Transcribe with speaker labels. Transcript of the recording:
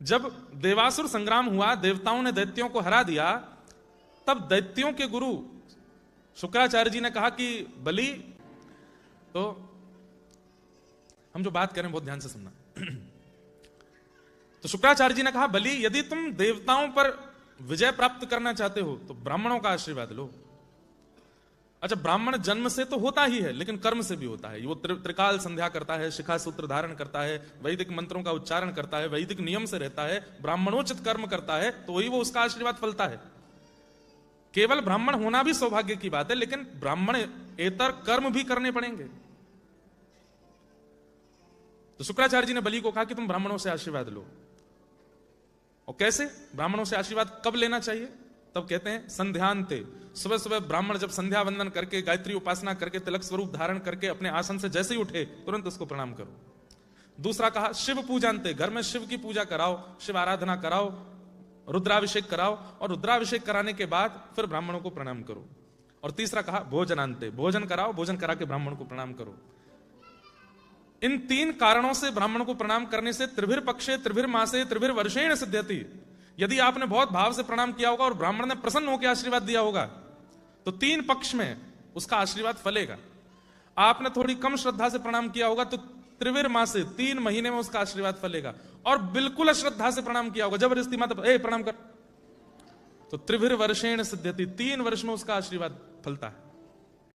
Speaker 1: जब देवासुर संग्राम हुआ, देवताओं ने दैत्यों को हरा दिया, तब दैत्यों के गुरु शुक्राचार्य जी ने कहा कि बलि, तो हम जो बात करें बहुत ध्यान से सुनना। तो शुक्राचार्य जी ने कहा, बलि यदि तुम देवताओं पर विजय प्राप्त करना चाहते हो तो ब्राह्मणों का आशीर्वाद लो। अच्छा, ब्राह्मण जन्म से तो होता ही है, लेकिन कर्म से भी होता है। वो त्रिकाल संध्या करता है, शिखा सूत्र धारण करता है, वैदिक मंत्रों का उच्चारण करता है, वैदिक नियम से रहता है, ब्राह्मणोचित कर्म करता है, तो वही वो उसका आशीर्वाद फलता है। केवल ब्राह्मण होना भी सौभाग्य की बात है, लेकिन ब्राह्मण एतर कर्म भी करने पड़ेंगे। तो शुक्राचार्य जी ने बलि को कहा कि तुम ब्राह्मणों से आशीर्वाद लो। और कैसे ब्राह्मणों से आशीर्वाद कब लेना चाहिए? तब कहते हैं संध्यांते, सुबह सुबह ब्राह्मण जब संध्या वंदन करके, गायत्री उपासना करके, तिलक स्वरूप धारण करके अपने आसन से जैसे ही उठे, तुरंत उसको प्रणाम करो। दूसरा कहा शिव पूजांते, घर में शिव की पूजा कराओ, शिव आराधना कराओ, रुद्राभिषेक कराओ, और रुद्राभिषेक कराने के बाद फिर ब्राह्मणों को प्रणाम करो। और तीसरा कहा भोजनांते, भोजन कराओ, भोजन करा के ब्राह्मण को प्रणाम करो। इन तीन कारणों से ब्राह्मण को प्रणाम करने से त्रिभिर पक्षे त्रिभिर मासे त्रिभिर वर्षेण सिद्ध्यति। यदि आपने बहुत भाव से प्रणाम किया होगा और ब्राह्मण ने प्रसन्न होकर आशीर्वाद दिया होगा, तो 3 पक्ष में उसका आशीर्वाद फलेगा। आपने थोड़ी कम श्रद्धा से प्रणाम किया होगा तो त्रिविर मासे 3 महीने में उसका आशीर्वाद फलेगा। और बिल्कुल अश्रद्धा से प्रणाम किया होगा, जबरदस्ती माता प्रणाम कर, तो त्रिभिर वर्षेण सिद्ध्यति, 3 वर्ष में उसका आशीर्वाद फलता है।